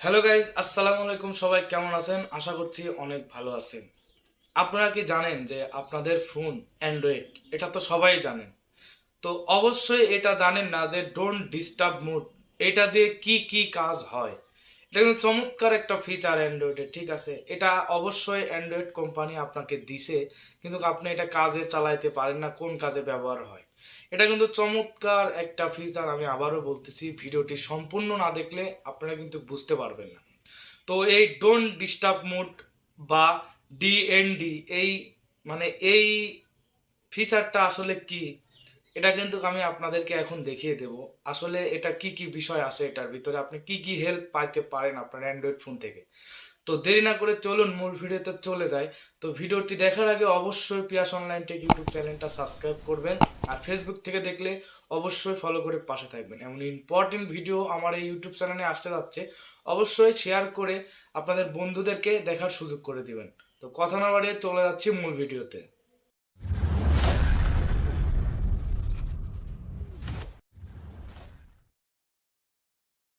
Hello guys, আসসালামু আলাইকুম। সবাই কেমন আছেন? আশা করছি অনেক ভালো আছেন। আপনারা কি জানেন যে আপনাদের ফোন অ্যান্ড্রয়েড, এটা তো সবাই জানেন। তো অবশ্যই এটা জানেন না যে ডোন্ট ডিস্টার্ব মোড, এটা দিয়ে কি কি কাজ হয়। এটা কিন্তু চমৎকার একটা ফিচার অ্যান্ড্রয়েডের, ঠিক আছে? এটা অবশ্যই অ্যান্ড্রয়েড কোম্পানি আপনাকে দিছে, কিন্তু আপনি এটা কাজে চালাইতে পারেন না, কোন কাজে ব্যবহার হয়। এটা কিন্তু চমৎকার একটা ফিচার। আমি আবারও বলতেছি, ভিডিওটি সম্পূর্ণ না দেখলে আপনারা কিন্তু বুঝতে পারবেন না। তো এই ডোন্ট ডিস্টার্ব মোড বা ডিএনডি, এই মানে এই ফিচারটা আসলে কি, এটা কিন্তু আমি আপনাদেরকে এখন দেখিয়ে দেব। আসলে এটা কি কি বিষয় আছে, এটার ভিতরে আপনি কি কি হেল্প পাইতে পারেন আপনার অ্যান্ড্রয়েড ফোন থেকে। তো দেরি না করে চলুন মূল ভিডিওতে চলে যায়। তো ভিডিওটি দেখার আগে অবশ্যই পিয়াস অনলাইন টেক ইউটিউব চ্যানেলটা সাবস্ক্রাইব করবেন, আর ফেসবুক থেকে দেখলে অবশ্যই ফলো করে পাশে থাকবেন। এমন ইম্পর্টেন্ট ভিডিও আমার এই ইউটিউব চ্যানেলে আসতে যাচ্ছে, অবশ্যই শেয়ার করে আপনাদের বন্ধুদেরকে দেখার সুযোগ করে দিবেন। তো কথা না বাড়িয়ে চলে যাচ্ছি মূল ভিডিওতে।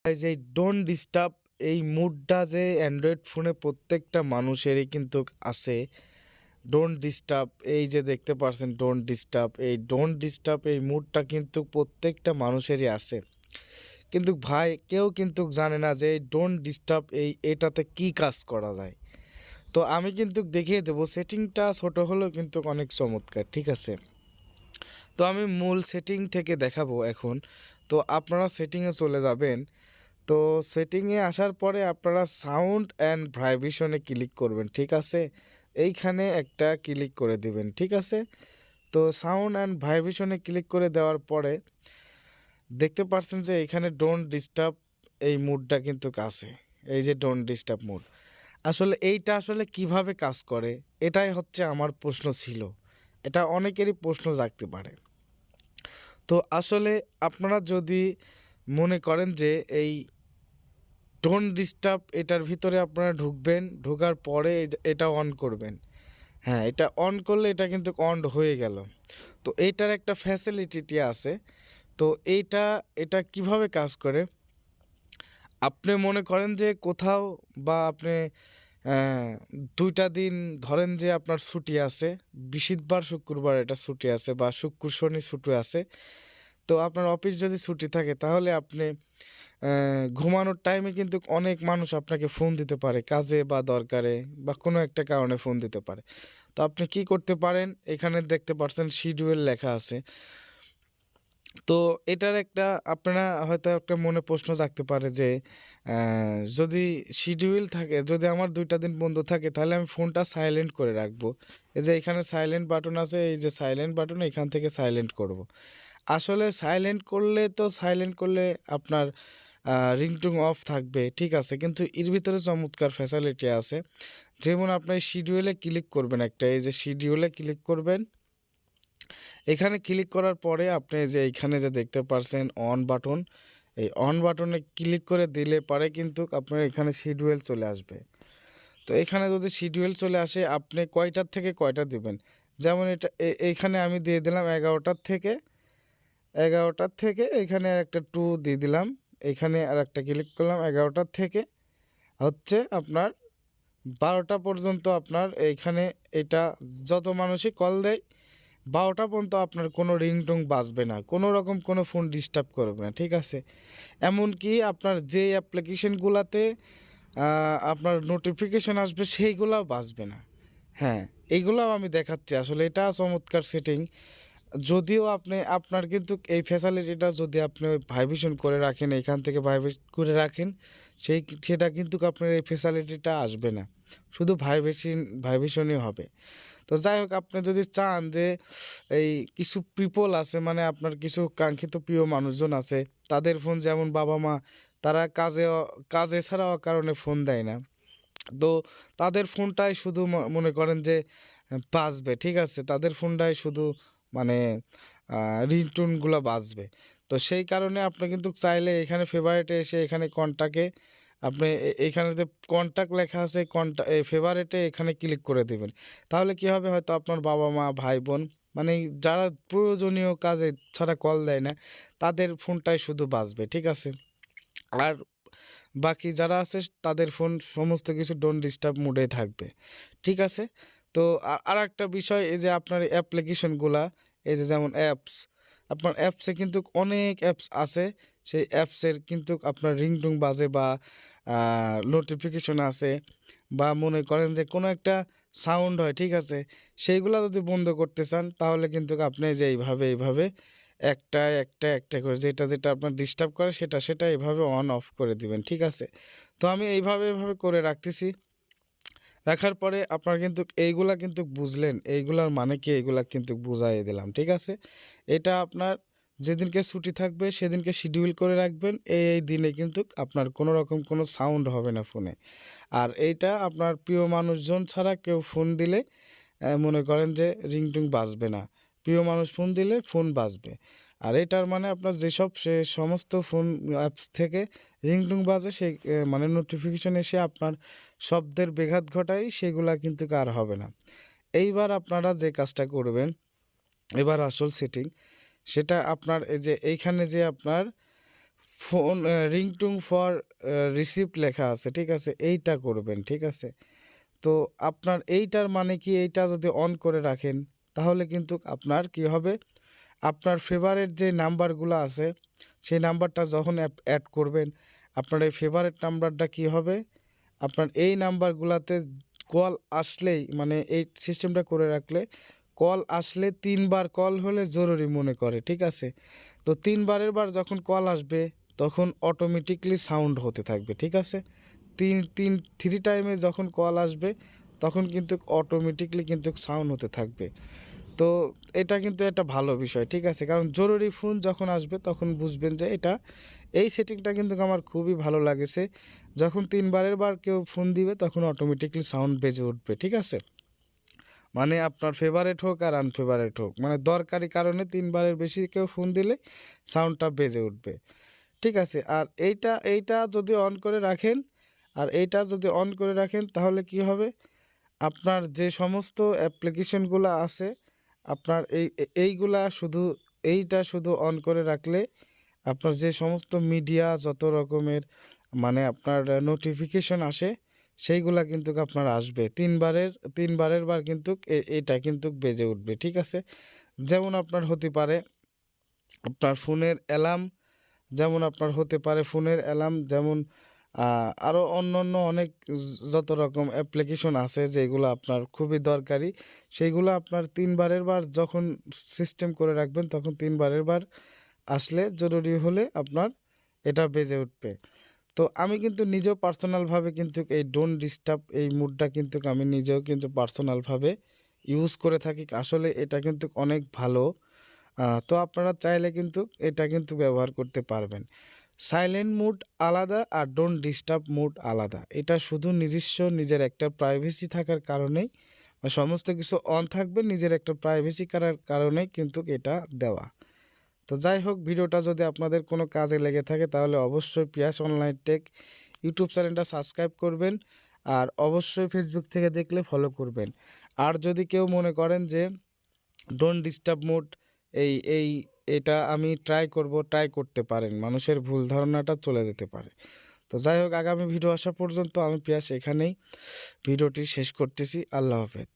এই যে ডোন্ট ডিস্টার্ব, এই মুডটা যে অ্যান্ড্রয়েড ফোনে প্রত্যেকটা মানুষেরই কিন্তু আছে। ডোন্ট ডিস্টার্ব, এই যে দেখতে পাচ্ছেন ডোন্ট ডিস্টার্ব, এই ডোন্ট ডিস্টার্ব এই মুডটা কিন্তু প্রত্যেকটা মানুষেরই আছে। কিন্তু ভাই কেউ কিন্তু জানে না যে এই ডোন্ট ডিস্টার্ব এটাতে কি কাজ করা যায়। তো আমি কিন্তু দেখিয়ে দেবো। সেটিংটা ছোট হলেও কিন্তু অনেক চমৎকার, ঠিক আছে? তো আমি মূল সেটিং থেকে দেখাবো এখন। তো আপনারা সেটিংয়ে চলে যাবেন। তো সেটিংয়ে আসার পরে আপনারা সাউন্ড অ্যান্ড ভাইব্রেশনে ক্লিক করবেন, ঠিক আছে? এইখানে একটা ক্লিক করে দিবেন, ঠিক আছে? তো সাউন্ড অ্যান্ড ভাইব্রেশনে ক্লিক করে দেওয়ার পরে দেখতে পাচ্ছেন যে এখানে ডোন্ট ডিস্টার্ব এই মুডটা কিন্তু আছে। এই যে ডোন্ট ডিস্টার্ব মুড, আসলে এইটা আসলে কিভাবে কাজ করে, এটাই হচ্ছে আমার প্রশ্ন ছিল। এটা অনেকেরই প্রশ্ন জাগতে পারে। তো আসলে আপনারা যদি মনে করেন যে এই ডোন্ট ডিস্টার্ব এটার ভিতরে আপনারা ঢুকবেন, ঢোকার পরে এটা অন করবেন। হ্যাঁ, এটা অন করলে এটা কিন্তু অন হয়ে গেল। তো এইটার একটা ফ্যাসিলিটি আছে। তো এটা কিভাবে কাজ করে, আপনি মনে করেন যে কোথাও বা আপনি আহ, 2টা দিন ধরেন যে আপনার ছুটি আছে, বৃহস্পতিবার শুক্রবার এটা ছুটি আছে, বা শুক্র শনি ছুটি আছে। তো আপনার অফিস যদি ছুটি থাকে তাহলে আপনি ঘুমানোর টাইমে কিন্তু অনেক মানুষ আপনাকে ফোন দিতে পারে, কাজে বা দরকারে বা কোনো একটা কারণে ফোন দিতে পারে। তো আপনি কি করতে পারেন, এখানে দেখতে পাচ্ছেন শিডিউল লেখা আছে। তো এটার একটা আপনারা হয়তো একটা মনে প্রশ্ন জাগতে পারে যে যদি শিডিউল থাকে, যদি আমার 2টা দিন বন্ধ থাকে, তাহলে আমি ফোনটা সাইলেন্ট করে রাখবো। এই যে এখানে সাইলেন্ট বাটন আছে, এই যে সাইলেন্ট বাটন, এখান থেকে সাইলেন্ট করব। আসলে সাইলেন্ট করলে আপনার রিংটোন অফ থাকবে, ঠিক আছে? কিন্তু এর ভিতরে চমৎকার ফ্যাসিলিটি আছে। যেমন আপনার শিডিউলে ক্লিক করবেন, একটা এই যে শিডিউলে ক্লিক করবেন। এখানে ক্লিক করার পরে আপনি যে এইখানে যে দেখতে পাচ্ছেন অন বাটন, এই অন বাটনে ক্লিক করে দিলে পরে কিন্তু আপনার এখানে শিডিউল চলে আসবে। তো এখানে যদি শিডিউল চলে আসে, আপনি কয়টার থেকে কয়টা দিবেন। যেমন এটা এইখানে আমি দিয়ে দিলাম 11টার থেকে এখানে আর একটা 2 দিয়ে দিলাম। এখানে আর একটা ক্লিক করলাম 11টার থেকে হচ্ছে আপনার 12টা পর্যন্ত। আপনার এইখানে এটা যত মানুষই কল দেয় 12টা পর্যন্ত আপনার কোনো রিংটোন বাজবে না, কোনো রকম কোনো ফোন ডিস্টার্ব করবে না, ঠিক আছে? এমনকি আপনার যে অ্যাপ্লিকেশনগুলোতে আপনার নোটিফিকেশন আসবে সেইগুলোও বাজবে না। হ্যাঁ, এইগুলোও আমি দেখাচ্ছি। আসলে এটা চমৎকার সেটিং। যদিও আপনার কিন্তু এই ফ্যাসিলিটিটা যদি আপনি ওই ভাইব্রেশন করে রাখেন, এখান থেকে ভাইব্রেট করে রাখেন, সেটা কিন্তু আপনার এই ফ্যাসিলিটিটা আসবে না, শুধু ভাইব্রেশনই হবে। তো যাই হোক, আপনি যদি চান যে এই কিছু পিপল আছে, মানে আপনার কিছু কাঙ্ক্ষিত প্রিয় মানুষজন আছে, তাদের ফোন, যেমন বাবা মা, তারা কাজে ছাড়া কারণে ফোন দেয় না। তো তাদের ফোনটাই শুধু মনে করেন যে বাজবে, ঠিক আছে? তাদের ফোনটাই শুধু মানে রিংটোনগুলো বাজবে। তো সেই কারণে আপনি কিন্তু চাইলে এখানে ফেভারিটে এসে এখানে কন্টাক্টে আপনি এখানে যে কন্টাক্ট লেখা আছে, ফেভারিটে এখানে ক্লিক করে দেবেন। তাহলে কি হবে, হয়তো আপনার বাবা মা ভাই বোন, মানে যারা প্রয়োজনীয় কাজে ছাড়া কল দেয় না, তাদের ফোনটাই শুধু বাজবে, ঠিক আছে? আর বাকি যারা আছে তাদের ফোন সমস্ত কিছু ডোন্ট ডিস্টার্ব মোডে থাকবে। ঠিক আছে? তো আর একটা বিষয়, এই যে আপনার অ্যাপ্লিকেশনগুলা, এই যে যেমন অ্যাপস, আপনার অ্যাপসে কিন্তু অনেক অ্যাপস আছে। সেই অ্যাপসের কিন্তু আপনার রিংটোন বাজে বা নোটিফিকেশন আছে, বা মনে করেন যে কোনো একটা সাউন্ড হয়, ঠিক আছে? সেইগুলা যদি বন্ধ করতে চান তাহলে কিন্তু আপনি যে এইভাবে একটা করে যেটা আপনার ডিস্টার্ব করে সেটা এইভাবে অন অফ করে দিবেন। ঠিক আছে? তো আমি এইভাবে করে রাখতেছি। রাখার পরে আপনার কিন্তু এইগুলা কিন্তু বুঝলেন, এইগুলার মানে কি এইগুলা কিন্তু বুঝাই দিলাম। ঠিক আছে? এটা আপনার যেদিনকে ছুটি থাকবে সেদিনকে শিডিউল করে রাখবেন। এই দিনে কিন্তু আপনার কোনো রকম কোনো সাউন্ড হবে না ফোনে। আর এইটা আপনার প্রিয় মানুষজন ছাড়া কেউ ফোন দিলে মনে করেন যে রিংটোন বাজবে না। প্রিয় মানুষ ফোন দিলে ফোন বাজবে। আর এটার মানে আপনার যেসব সে সমস্ত ফোন অ্যাপস থেকে রিংটোন বাজে সে মানে নোটিফিকেশন এসে আপনার শব্দের ব্যাঘাত ঘটায়, সেগুলা কিন্তু আর হবে না। এইবার আপনারা যে কাজটা করবেন, এবার আসল সেটিং, সেটা আপনার এই যে এইখানে যে আপনার ফোন রিংটোন ফর রিসিভড লেখা আছে, ঠিক আছে? এইটা করবেন। ঠিক আছে? তো আপনার এইটার মানে কি, এইটা যদি অন করে রাখেন তাহলে কিন্তু আপনার কি হবে, আপনার ফেভারিট যে নাম্বারগুলো আছে সেই নাম্বারটা যখন অ্যাড করবেন, আপনার এই ফেভারিট নাম্বারটা কি হবে, আপনার এই নাম্বারগুলোতে কল আসলেই, মানে এই সিস্টেমটা করে রাখলে কল আসলে 3 বার কল হলে জরুরি মনে করে। ঠিক আছে? তো 3 বারের বার যখন কল আসবে তখন অটোমেটিকলি সাউন্ড হতে থাকবে। ঠিক আছে? থ্রি টাইমে যখন কল আসবে তখন কিন্তু অটোমেটিকলি কিন্তু সাউন্ড হতে থাকবে। তো এটা কিন্তু একটা ভালো বিষয়। ঠিক আছে? কারণ জরুরি ফোন যখন আসবে তখন বুঝবেন যে এটা, এই সেটিংটা কিন্তু আমার খুবই ভালো লাগেছে। যখন 3 বারের বার কেউ ফোন দিবে তখন অটোমেটিকলি সাউন্ড বেজে উঠবে। ঠিক আছে? মানে আপনার ফেভারেট হোক আর আনফেভারেট হোক, মানে দরকারি কারণে 3 বারের বেশি কেউ ফোন দিলে সাউন্ডটা বেজে উঠবে। ঠিক আছে? আর এইটা যদি অন করে রাখেন, তাহলে কি হবে, আপনার যে সমস্ত অ্যাপ্লিকেশনগুলো আছে আপনার এইগুলা শুধু, এইটা শুধু অন করে রাখলে আপনার যে সমস্ত মিডিয়া যত রকমের মানে আপনার নোটিফিকেশন আসে সেইগুলা কিন্তু আপনার আসবে 3 বারের বার কিন্তু এটা কিন্তু বেজে উঠবে। ঠিক আছে? যেমন আপনার হতে পারে আপনার ফোনের অ্যালার্ম, যেমন আরও অন্য অনেক যত রকম অ্যাপ্লিকেশন আছে যেগুলো আপনার খুবই দরকারি, সেইগুলো আপনার 3 বারের বার যখন সিস্টেম করে রাখবেন তখন 3 বারের বার আসলে জরুরি হলে আপনার এটা বেজে উঠবে। তো আমি কিন্তু নিজেও পার্সোনালভাবে কিন্তু এই ডোন্ট ডিস্টার্ব এই মুডটা কিন্তু আমি নিজেও কিন্তু পার্সোনালভাবে ইউজ করে থাকি। আসলে এটা কিন্তু অনেক ভালো। তো আপনারা চাইলে কিন্তু এটা কিন্তু ব্যবহার করতে পারবেন। সাইলেন্ট মুড আলাদা আর ডোন্ট ডিস্টার্ব মুড আলাদা। এটা শুধু নিজের একটা প্রাইভেসি থাকার কারণেই, সমস্ত কিছু অন থাকবে নিজের একটা প্রাইভেসি করার কারণেই কিন্তু এটা দেওয়া। তো যাই হোক, ভিডিওটা যদি আপনাদের কোনো কাজে লেগে থাকে তাহলে অবশ্যই পিয়াস অনলাইন টেক ইউটিউব চ্যানেলটা সাবস্ক্রাইব করবেন, আর অবশ্যই ফেসবুক থেকে দেখলে ফলো করবেন। আর যদি কেউ মনে করেন যে ডোন্ট ডিস্টার্ব মোড এই এই এটা আমি ট্রাই করতে পারেন, মানুষের ভুল ধারণাটা চলে যেতে পারে। তো যাই হোক, আগামী ভিডিও আসা পর্যন্ত আমি পিয়াস এখানেই ভিডিওটি শেষ করতেছি। আল্লাহ হাফেজ।